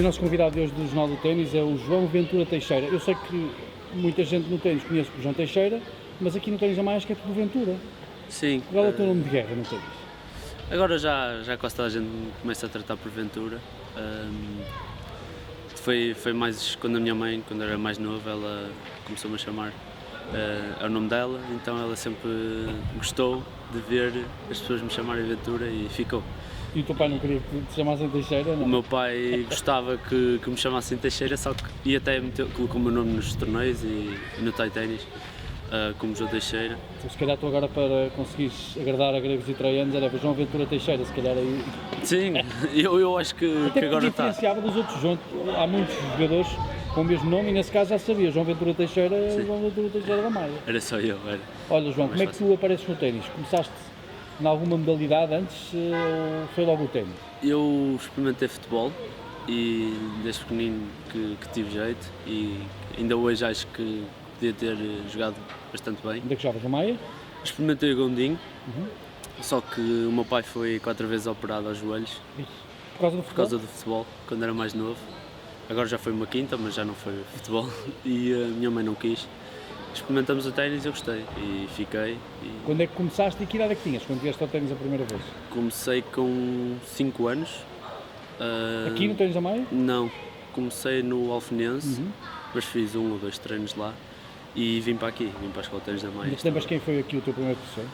nosso convidado de hoje do Jornal do Ténis é o João Ventura Teixeira. Eu sei que muita gente no ténis conhece o João Teixeira, mas aqui no Ténis a Mais que é tudo Ventura. Sim. Qual é o teu nome de guerra no ténis? Agora já quase toda a gente me começa a tratar por Ventura. Foi mais quando a minha mãe, quando era mais nova, ela começou-me a chamar. É o nome dela, então ela sempre gostou de ver as pessoas me chamarem Ventura e ficou. E o teu pai não queria que te chamassem Teixeira, não? O meu pai gostava que me chamassem Teixeira, só que e até colocou o meu nome nos torneios e no Thai Ténis, como João Teixeira. Então, se calhar tu agora para conseguires agradar a gregos e troianos era João Ventura Teixeira, se calhar aí... Sim, eu acho que agora está. Diferenciava dos outros, João, há muitos jogadores com o mesmo nome e nesse caso já sabia, João Ventura Teixeira é João Ventura Teixeira da Maia. Era só eu, era. Olha João, como é que tu apareces no ténis? Começaste em alguma modalidade antes ou foi logo o ténis? Eu experimentei futebol e desde pequenino que tive jeito e ainda hoje acho que podia ter jogado bastante bem. Onde é que jogavas, no Maia? Experimentei o Gondim, só que o meu pai foi 4 vezes operado aos joelhos Por causa do futebol? por causa do futebol, quando era mais novo. Agora já foi uma quinta, mas já não foi futebol e a minha mãe não quis. Experimentamos o ténis e eu gostei e fiquei. E Quando é que começaste e que idade é que tinhas quando vieste ao ténis a primeira vez? comecei com 5 anos. Aqui no Ténis da Maia? Não, comecei no Alfenense, mas fiz 1 ou 2 treinos lá e vim para aqui, vim para a Escola de Ténis da Maia. Ainda te lembras quem foi aqui o teu primeiro professor?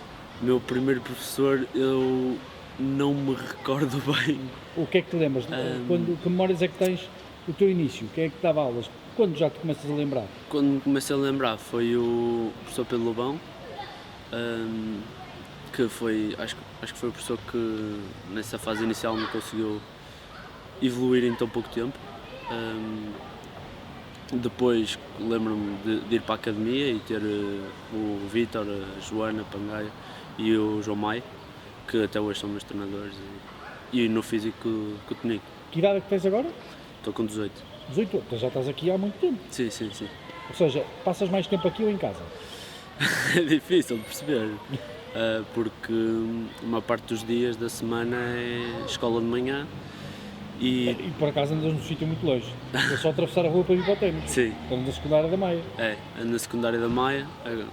Meu primeiro professor, eu não me recordo bem. O que é que te lembras? Que memórias é que tens do teu início? Quem é que te dava aulas? Quando já te começas a lembrar? Quando me comecei a lembrar foi o professor Pedro Lobão, que foi, acho que foi o professor que nessa fase inicial me conseguiu evoluir em tão pouco tempo. Depois lembro-me de ir para a academia e ter o Vítor, a Joana Pangaia e o João Maia, que até hoje são meus treinadores, e no físico que o Tonico. Que idade é que tens agora? Estou com 18. 18 anos, já estás aqui há muito tempo. Sim. Ou seja, passas mais tempo aqui ou em casa? É difícil de perceber, porque uma parte dos dias da semana é escola de manhã e por acaso andas num sítio muito longe. É só atravessar a rua para ir para o ténis. sim, Estamos na secundária da Maia. ando na secundária da Maia,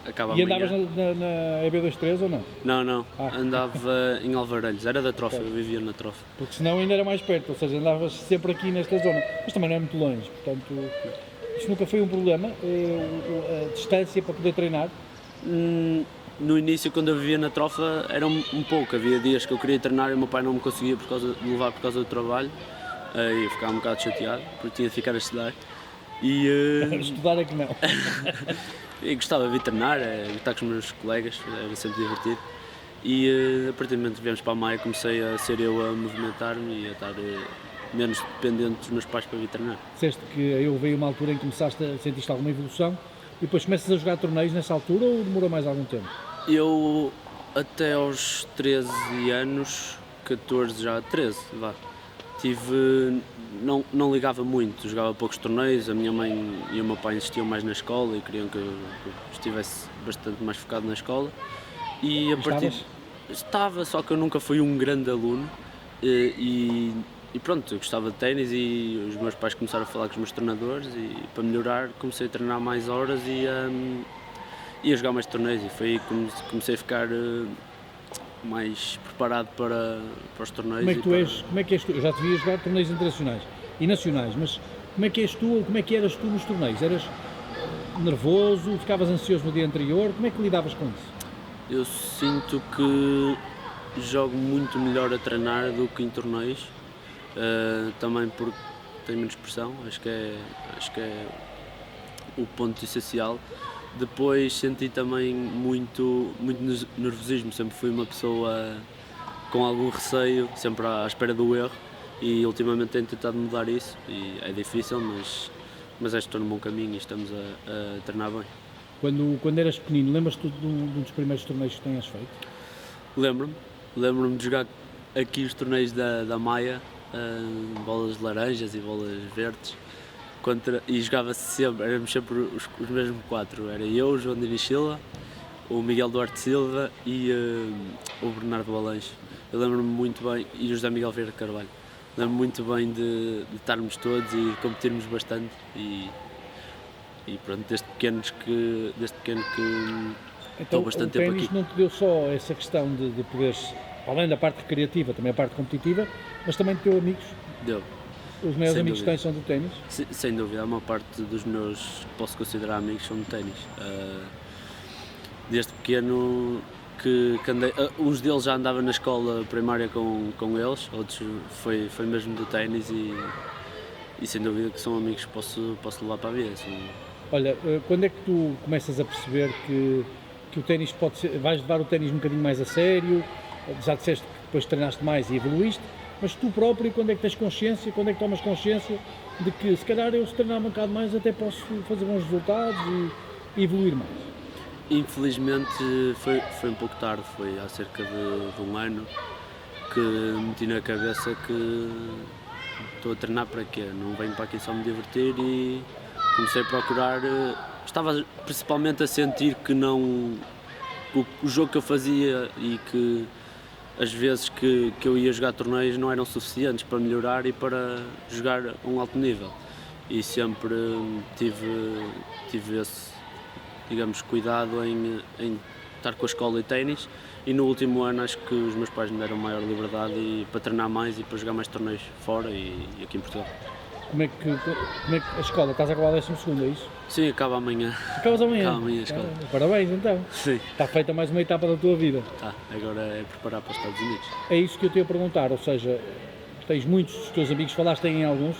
acaba E amanhã. andavas na EB23 ou não? Não, andava em Alvarelhos, era da Trofa, Ok. eu vivia na Trofa. Porque senão ainda era mais perto, ou seja, andavas sempre aqui nesta zona. Mas também não é muito longe, portanto, isso nunca foi um problema, a distância para poder treinar. No início, quando eu vivia na Trofa, era um pouco, havia dias que eu queria treinar e o meu pai não me conseguia de levar por causa do trabalho, e eu ficava um bocado chateado, porque tinha de ficar a estudar. E, Estudar é que não. e gostava de vir treinar, estar com os meus colegas, era sempre divertido. E a partir do momento que viemos para a Maia comecei a ser eu a movimentar-me e a estar menos dependente dos meus pais para vir treinar. Disseste que eu veio uma altura em que começaste a sentir alguma evolução e depois começas a jogar torneios nessa altura ou demorou mais algum tempo? Eu até aos 13 anos, 14 já, 13, vá, não ligava muito, jogava poucos torneios, a minha mãe e o meu pai insistiam mais na escola e queriam que eu estivesse bastante mais focado na escola. E a partir estava, só que eu nunca fui um grande aluno e pronto, eu gostava de ténis e os meus pais começaram a falar com os meus treinadores e para melhorar comecei a treinar mais horas e a jogar mais torneios e foi aí que comecei a ficar mais preparado para os torneios. Como é que és tu? Eu já te via jogar torneios internacionais e nacionais, mas como é que és tu, como é que eras tu nos torneios? Eras nervoso, ficavas ansioso no dia anterior, como é que lidavas com isso? Eu sinto que jogo muito melhor a treinar do que em torneios, também porque tenho menos pressão, acho que é o ponto essencial. Depois senti também muito nervosismo, sempre fui uma pessoa com algum receio, sempre à espera do erro e ultimamente tenho tentado mudar isso e é difícil, mas acho que estou num bom caminho e estamos a treinar bem. Quando eras pequenino, lembras-te de um dos primeiros torneios que tenhas feito? Lembro-me de jogar aqui os torneios da Maia, bolas laranjas e bolas verdes, e jogava-se sempre, éramos sempre os mesmos 4, era eu, o João Diniz Silva, o Miguel Duarte Silva e o Bernardo Balancho. Eu lembro-me muito bem, e o José Miguel Vieira de Carvalho. lembro muito bem de estarmos todos e de competirmos bastante e pronto, desde pequeno que Então estou bastante o tempo ténis aqui. não te deu só essa questão de poderes, além da parte recreativa, também a parte competitiva, mas também de ter amigos. Deu, Os maiores sem amigos que dúvida. tens são do ténis. Sem dúvida, a maior parte dos meus que posso considerar amigos são de ténis. Desde pequeno que andei, uns deles já andava na escola primária com eles, outros foi mesmo do ténis e sem dúvida que são amigos que posso levar para a vida. Olha, quando é que tu começas a perceber que o ténis pode ser, vais levar o ténis um bocadinho mais a sério? Já disseste que depois treinaste mais e evoluíste, mas tu próprio, quando é que tens consciência, quando é que tomas consciência de que se calhar eu se treinar um bocado mais até posso fazer bons resultados e evoluir mais? Infelizmente foi um pouco tarde, foi há cerca de um ano que meti na cabeça que estou a treinar para quê? Não venho para aqui só me divertir e comecei a procurar, estava principalmente a sentir que não, o jogo que eu fazia e que as vezes que eu ia jogar torneios não eram suficientes para melhorar e para jogar a um alto nível e sempre tive esse, digamos, cuidado em estar com a escola e ténis e no último ano acho que os meus pais me deram maior liberdade para treinar mais e para jogar mais torneios fora e aqui em Portugal. Como é que a escola, estás a acabar o 12º, é isso? Sim, acaba amanhã. Acabas amanhã? Acaba amanhã a escola. Parabéns então, Sim, está feita mais uma etapa da tua vida. tá, agora é preparar para os Estados Unidos. É isso que eu te ia perguntar, ou seja, tens muitos dos teus amigos, falaste em alguns,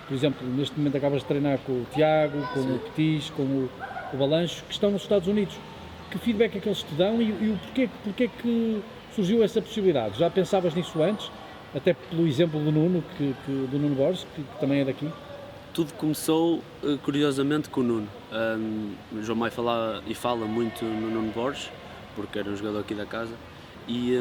por exemplo, neste momento acabas de treinar com o Tiago, com Sim. o Petis, com o Balancho, que estão nos Estados Unidos. Que feedback é que eles te dão e o porquê que surgiu essa possibilidade? Já pensavas nisso antes? Até pelo exemplo do Nuno, do Nuno Borges, que também é daqui. Tudo começou, curiosamente, com o Nuno. O João Maia fala muito no Nuno Borges, porque era um jogador aqui da casa, e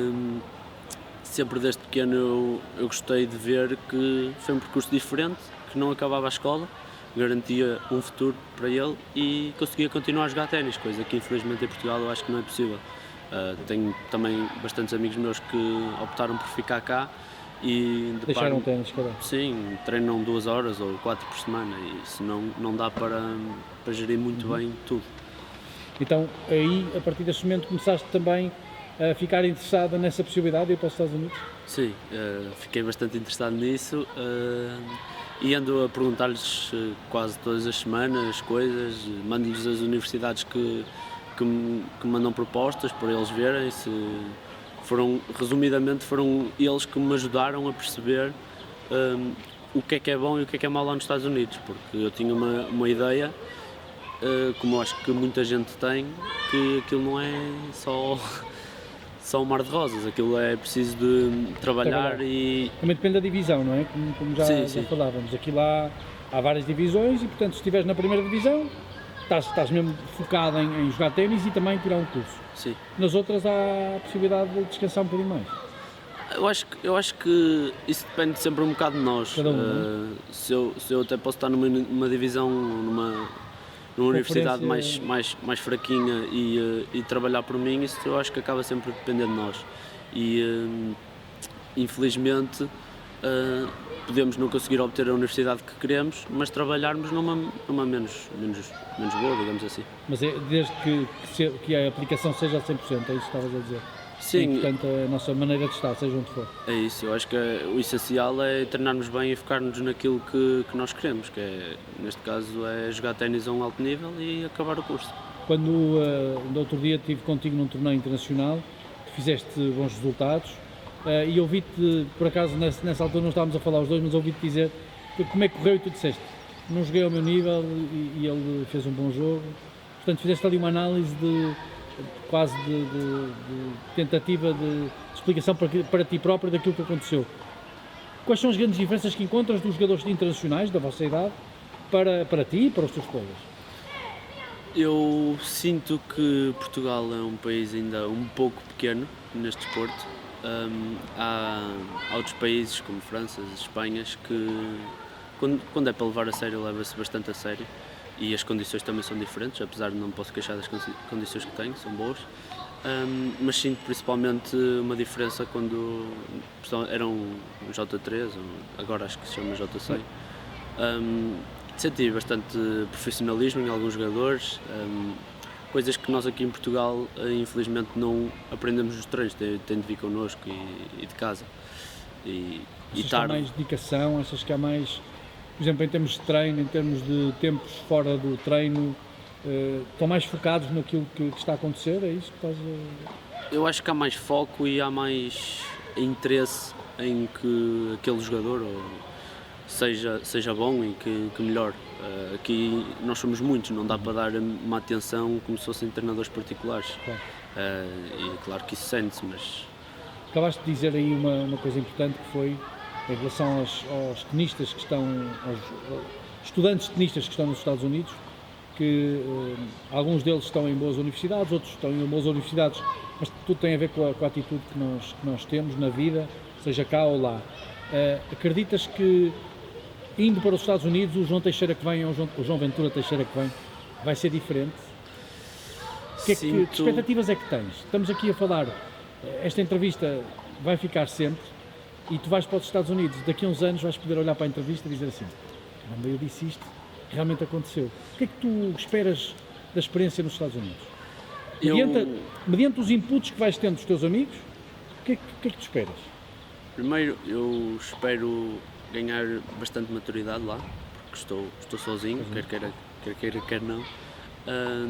sempre desde pequeno eu gostei de ver que foi um percurso diferente, que não acabava a escola, garantia um futuro para ele e conseguia continuar a jogar ténis, coisa que infelizmente em Portugal eu acho que não é possível. Tenho também bastantes amigos meus que optaram por ficar cá e Deixaram o ténis, caralho. sim, treinam 2 horas ou 4 por semana e isso não dá para gerir muito bem tudo. Então, aí, a partir desse momento, começaste também a ficar interessada nessa possibilidade de ir para os Estados Unidos? Sim, fiquei bastante interessado nisso e ando a perguntar-lhes quase todas as semanas coisas, mando-lhes as universidades que me mandam propostas para eles verem se resumidamente foram eles que me ajudaram a perceber o que é bom e o que é mau lá nos Estados Unidos, porque eu tinha uma ideia, como eu acho que muita gente tem, que aquilo não é só um mar de rosas, aquilo é preciso de trabalhar e... Também depende da divisão, não é? Como já falávamos, aqui lá há várias divisões e, portanto, se estiveres na primeira divisão, estás mesmo focado em jogar ténis e também tirar um curso. Sim. Nas outras há a possibilidade de descansar um bocadinho mais. Eu acho que isso depende sempre um bocado de nós. Cada um, se eu até posso estar numa divisão, numa universidade mais fraquinha e trabalhar por mim, isso eu acho que acaba sempre a depender de nós. E infelizmente podemos não conseguir obter a universidade que queremos, mas trabalharmos numa menos boa, digamos assim. Mas é desde que a aplicação seja a 100%, é isso que estavas a dizer? Sim. E, portanto, a nossa maneira de estar, seja onde for. É isso, eu acho que o essencial é treinarmos bem e focar-nos naquilo que nós queremos, que é, neste caso, é jogar ténis a um alto nível e acabar o curso. Quando no outro dia estive contigo num torneio internacional, fizeste bons resultados e ouvi-te, por acaso nessa altura não estávamos a falar os dois, mas ouvi-te dizer como é que correu e tu disseste, não joguei ao meu nível e ele fez um bom jogo. Portanto, fizeste ali uma análise quase de tentativa de explicação para ti próprio daquilo que aconteceu. Quais são as grandes diferenças que encontras dos jogadores internacionais da vossa idade para ti e para os teus colegas? Eu sinto que Portugal é um país ainda um pouco pequeno neste desporto. Há outros países como França, Espanha, que quando é para levar a sério, leva-se bastante a sério. E as condições também são diferentes, apesar de não posso queixar das condições que tenho, são boas. mas sinto principalmente uma diferença quando era um J3, agora acho que se chama J100. Senti bastante profissionalismo em alguns jogadores, coisas que nós aqui em Portugal infelizmente não aprendemos nos treinos, tem de vir connosco e de casa. Achas que há mais dedicação, achas que há mais, por exemplo, em termos de treino, em termos de tempos fora do treino, estão mais focados naquilo que está a acontecer, é isso que estás a... Eu acho que há mais foco e há mais interesse em que aquele jogador seja bom e que melhore. Aqui nós somos muitos, não dá para dar uma atenção como se fossem treinadores particulares. Claro. E claro que isso sente-se, mas... Acabaste de dizer aí uma coisa importante que foi em relação aos tenistas que estão, aos estudantes de tenistas que estão nos Estados Unidos, que alguns deles estão em boas universidades, outros estão em boas universidades, mas tudo tem a ver com a atitude que nós temos na vida, seja cá ou lá. Acreditas que indo para os Estados Unidos o João Teixeira que vem, ou o João Ventura Teixeira que vem, vai ser diferente? Que expectativas é que tens? Estamos aqui a falar, esta entrevista vai ficar sempre e tu vais para os Estados Unidos, daqui a uns anos vais poder olhar para a entrevista e dizer assim: caramba, eu disse isto, realmente aconteceu. O que é que tu esperas da experiência nos Estados Unidos? Mediante os inputs que vais tendo dos teus amigos, o que é que tu esperas? Primeiro, eu espero ganhar bastante maturidade lá, porque estou sozinho, quer queira, quer não.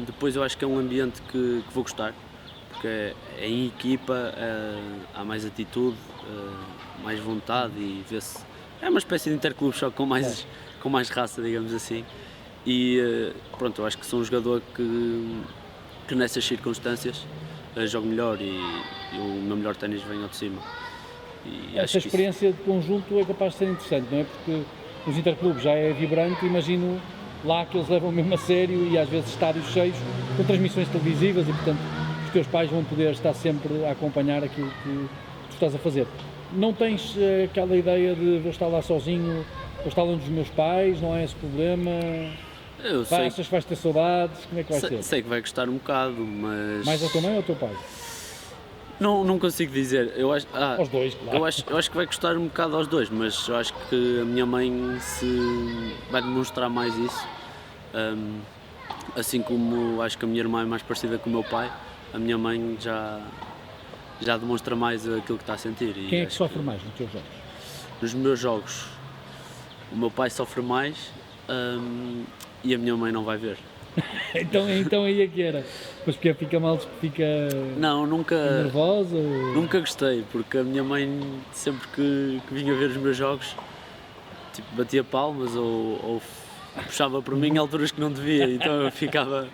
Depois eu acho que é um ambiente que vou gostar, porque é em equipa, há mais atitude, mais vontade e vê-se... É uma espécie de interclube, só com mais raça, digamos assim. E pronto, eu acho que sou um jogador que nessas circunstâncias jogo melhor e o meu melhor ténis vem ao de cima. E essa experiência de conjunto é capaz de ser interessante, não é? Porque os interclubes já é vibrante, imagino lá que eles levam mesmo a sério e às vezes estádios cheios com transmissões televisivas e portanto os teus pais vão poder estar sempre a acompanhar aquilo que tu estás a fazer. Não tens aquela ideia de vou estar lá sozinho, vou estar longe dos meus pais, não há esse problema? Achas que vais ter saudades? Como é que vai ser? Sei que vai gostar um bocado, mas... Mais a tua mãe ou ao teu pai? Não consigo dizer, eu acho... aos dois, claro. Eu acho que vai gostar um bocado aos dois, mas eu acho que a minha mãe vai demonstrar mais isso. Assim como acho que a minha irmã é mais parecida com o meu pai, a minha mãe já demonstra mais aquilo que está a sentir. Quem é que sofre mais nos teus jogos? Nos meus jogos, o meu pai sofre mais e a minha mãe não vai ver. então aí é que era. Mas porque fica mal, fica nervosa? Nunca gostei, porque a minha mãe sempre que vinha ver os meus jogos tipo, batia palmas ou puxava por mim em alturas que não devia, então eu ficava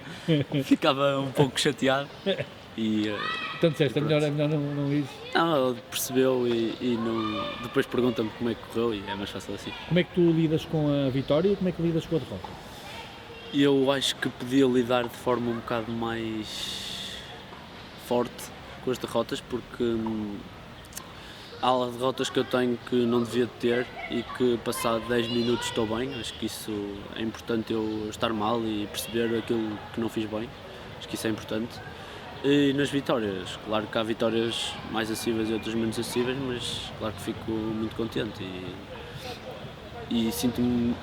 um pouco chateado. Portanto, disseste, é melhor não ir? Não, ela percebeu e depois pergunta-me como é que correu e é mais fácil assim. Como é que tu lidas com a vitória e como é que lidas com a derrota? Eu acho que podia lidar de forma um bocado mais forte com as derrotas, porque há derrotas que eu tenho que não devia ter e que passado 10 minutos estou bem. Acho que isso é importante, eu estar mal e perceber aquilo que não fiz bem. Acho que isso é importante. E nas vitórias, claro que há vitórias mais acessíveis e outras menos acessíveis, mas claro que fico muito contente e sinto-me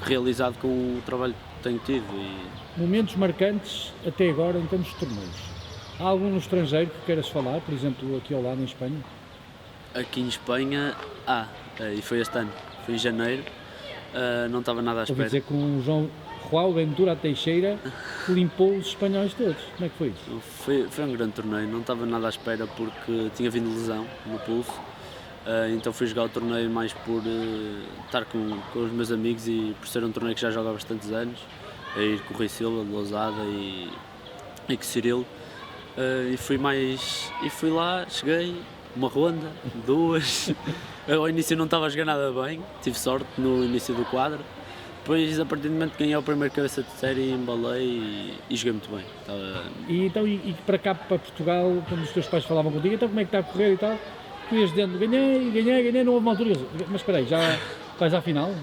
realizado com o trabalho que tenho tido. Momentos marcantes até agora em termos de torneios? Há algum no estrangeiro que queiras falar, por exemplo aqui ao lado em Espanha? Aqui em Espanha, e foi este ano, foi em janeiro, não estava nada à espera. Ouvi dizer que o João Ventura Teixeira que limpou os espanhóis todos, como é que foi isso? Foi um grande torneio, não estava nada à espera porque tinha vindo lesão no pulso, então fui jogar o torneio mais por estar com os meus amigos e por ser um torneio que já joga há bastantes anos, a ir com o Rui Silva, de Lousada e com o Cirilo, e fui lá, cheguei, uma ronda, duas, ao início não estava a jogar nada bem, tive sorte no início do quadro, depois a partir do momento que ganhei o primeiro cabeça de série, embalei e joguei muito bem. E para cá, para Portugal, quando os teus pais falavam contigo, então como é que está a correr e tal, tu ias dizendo, ganhei, não houve uma altura, mas espera aí, já vais à final?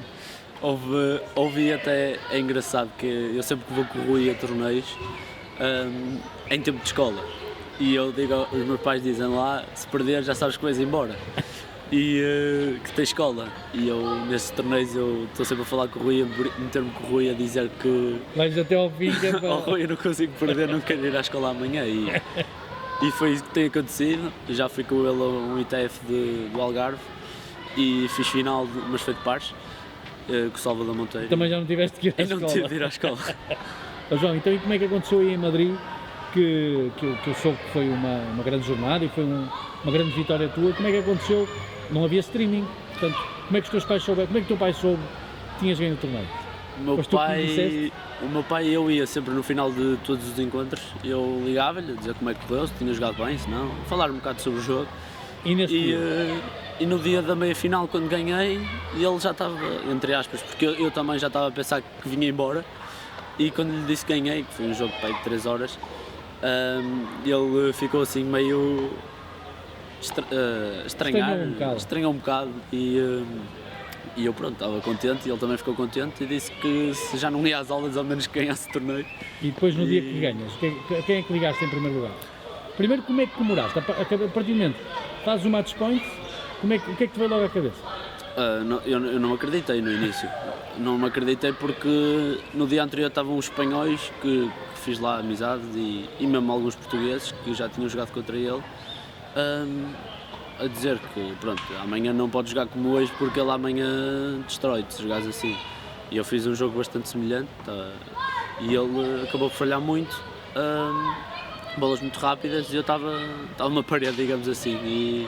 Houve até, é engraçado que eu sempre que vou com o Rui a torneios, em tempo de escola, E eu digo, os meus pais dizem lá, se perder já sabes que vais embora. E que tem escola. E eu, nesses torneios, eu estou sempre a falar com o Rui, a meter-me com o Rui, a dizer que Vais até ao fim, que é oh, para... Rui, eu não consigo perder, não quero ir à escola amanhã. E foi isso que tem acontecido. Eu já fui com ele a um ITF do Algarve e fiz final, mas foi de pares, com o Salvador Monteiro. Também já não tiveste que ir à E não escola. tive de ir à escola. Ó João, então e como é que aconteceu aí em Madrid, que eu soube que foi uma grande jornada e foi uma grande vitória tua, como é que aconteceu? Não havia streaming, portanto, como é que os teus pais souberam, como é que o teu pai soube que tinhas ganho o torneio? O meu Foste tu que me disseste? pai, eu ia sempre no final de todos os encontros, eu ligava-lhe a dizer como é que correu, se tinha jogado bem, se não, falar um bocado sobre o jogo. E nesse dia? E no dia da meia-final, quando ganhei, ele já estava, entre aspas, porque eu também já estava a pensar que vinha embora, e quando lhe disse que ganhei, que foi um jogo de 3 horas, ele ficou assim meio estranhou um bocado e eu pronto, estava contente e ele também ficou contente e disse que se já não ia às aulas ao menos que ganhasse o torneio. E depois no dia que ganhas, quem é que ligaste em primeiro lugar? Primeiro, como é que comemoraste? A partir do momento fazes o match point, o que é que te veio logo à cabeça? Eu não acreditei no início, não me acreditei porque no dia anterior estavam os espanhóis que fiz lá amizade e mesmo alguns portugueses que já tinham jogado contra ele, a dizer que pronto, amanhã não podes jogar como hoje porque ele amanhã destrói-te se jogares assim. E eu fiz um jogo bastante semelhante e ele acabou por falhar muito, bolas muito rápidas e eu estava numa parede, digamos assim, e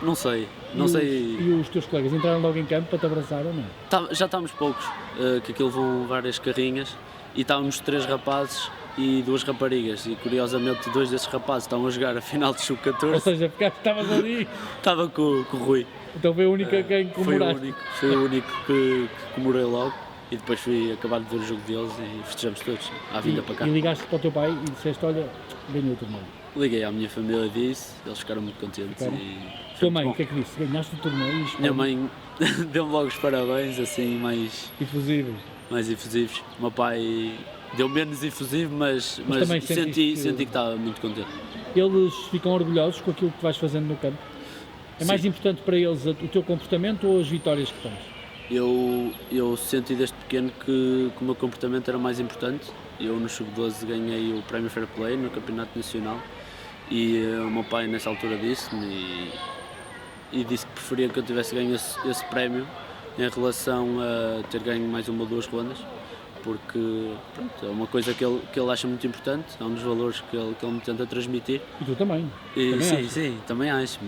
não sei. E os teus colegas entraram logo em campo para te abraçar ou não? Já estávamos poucos, que aquilo vão várias carrinhas e estávamos 3 rapazes e 2 raparigas e curiosamente 2 desses rapazes estavam a jogar a final de sub-14. Ou seja, estavas ali. Estava com o Rui. Então foi a única quem comemoraste. Foi o único que comemorei logo e depois fui acabar de ver o jogo deles e festejamos todos à vinda para cá. E ligaste para o teu pai e disseste, olha, ganhei o torneio. Liguei à minha família e disse, eles ficaram muito contentes. Tua mãe, o que é que disse? Ganhaste o torneio? Minha mãe deu-me logo os parabéns, assim, mais efusivos. O meu pai deu menos efusivo, mas também senti que estava muito contente. Eles ficam orgulhosos com aquilo que vais fazendo no campo? É mais importante para eles o teu comportamento ou as vitórias que tens? Eu senti desde pequeno que o meu comportamento era mais importante. Eu no Sub-12 ganhei o Prémio Fair Play no Campeonato Nacional e o meu pai nessa altura disse-me e disse que preferia que eu tivesse ganho esse prémio em relação a ter ganho mais 1 ou 2 rondas, porque pronto, é uma coisa que ele acha muito importante, é um dos valores que ele me tenta transmitir. E tu também? Sim, também acho,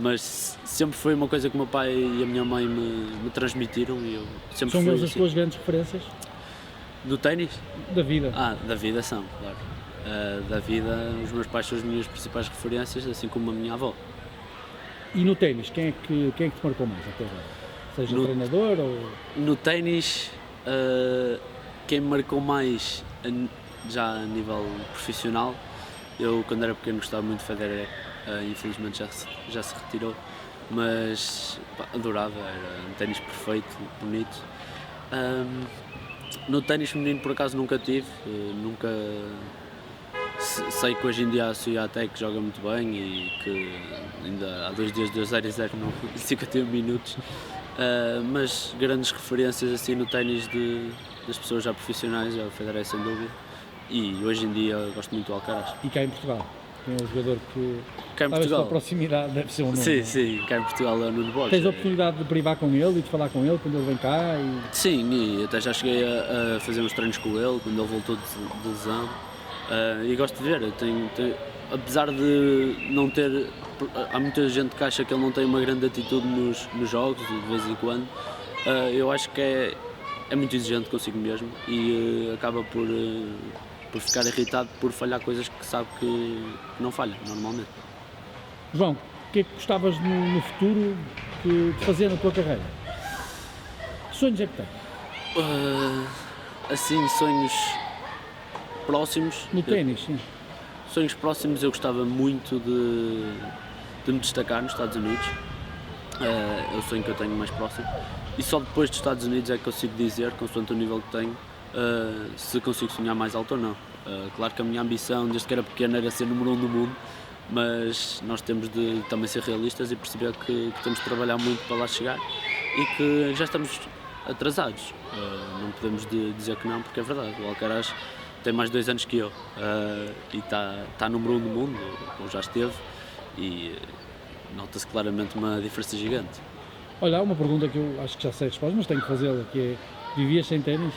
mas sempre foi uma coisa que o meu pai e a minha mãe me transmitiram e eu sempre São fui eles as assim. tuas grandes referências? Do ténis? Da vida? Da vida são, claro. Da vida, os meus pais são as minhas principais referências, assim como a minha avó. E no ténis, quem é que te marcou mais até agora? Seja treinador ou... No ténis, quem me marcou mais já a nível profissional, eu quando era pequeno gostava muito de Federer, infelizmente já se retirou, mas adorava, era um ténis perfeito, bonito. No ténis feminino por acaso nunca tive, sei que hoje em dia a Suiatec joga muito bem e que ainda há 2 dias deu 0-0 em 51 minutos, mas grandes referências assim no ténis das pessoas já profissionais é o Federer sem dúvida e hoje em dia gosto muito do Alcaraz. E cá em Portugal? Quem é o jogador que... Cá em Portugal? A proximidade deve ser um nome. Sim, cá em Portugal é o Nuno Borges. Tens a oportunidade de privar com ele e de falar com ele quando ele vem cá? Sim, e até já cheguei a fazer uns treinos com ele quando ele voltou de lesão. E gosto de ver, apesar de não ter, há muita gente que acha que ele não tem uma grande atitude nos jogos, de vez em quando, eu acho que é muito exigente consigo mesmo e acaba por ficar irritado por falhar coisas que sabe que não falha, normalmente. João, o que é que gostavas no futuro de fazer na tua carreira? Que sonhos é que tens? Assim, sonhos próximos. No ténis, sim. Sonhos próximos, eu gostava muito de me destacar nos Estados Unidos. É o sonho que eu tenho mais próximo. E só depois dos Estados Unidos é que consigo dizer, consoante o nível que tenho, se consigo sonhar mais alto ou não. Claro que a minha ambição, desde que era pequena, era ser número 1 do mundo, mas nós temos de também ser realistas e perceber que temos de trabalhar muito para lá chegar e que já estamos atrasados. Não podemos dizer que não, porque é verdade. O Alcaraz tem mais 2 anos que eu e está número 1 do mundo, ou já esteve, e nota-se claramente uma diferença gigante. Olha, há uma pergunta que eu acho que já sei a resposta, mas tenho que fazê-la, que é: vivias sem ténis?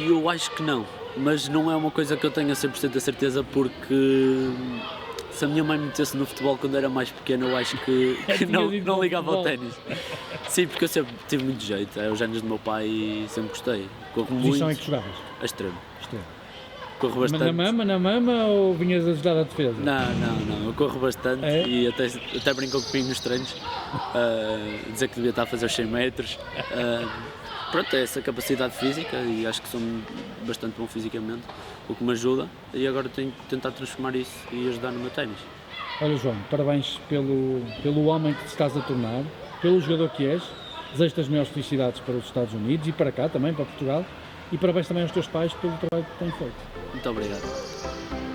Eu acho que não, mas não é uma coisa que eu tenha 100% a certeza, porque se a minha mãe me metesse no futebol quando era mais pequeno, eu acho que não ligava ao ténis. Sim, porque eu sempre tive muito jeito, é os géneros do meu pai e sempre gostei. Corro Que muito. posição é que jogavas? A extremo. Extremo. Corro bastante. Na mama ou vinhas a ajudar a defesa? Não, eu corro bastante e até brinco comigo nos treinos, dizer que devia estar a fazer os 100 metros. Pronto, é essa capacidade física e acho que sou bastante bom fisicamente, o que me ajuda, e agora tenho que tentar transformar isso e ajudar no meu ténis. Olha, João, parabéns pelo homem que te estás a tornar, pelo jogador que és. Desejo-te as maiores felicidades para os Estados Unidos e para cá também, para Portugal, e parabéns também aos teus pais pelo trabalho que têm feito. Muito obrigado.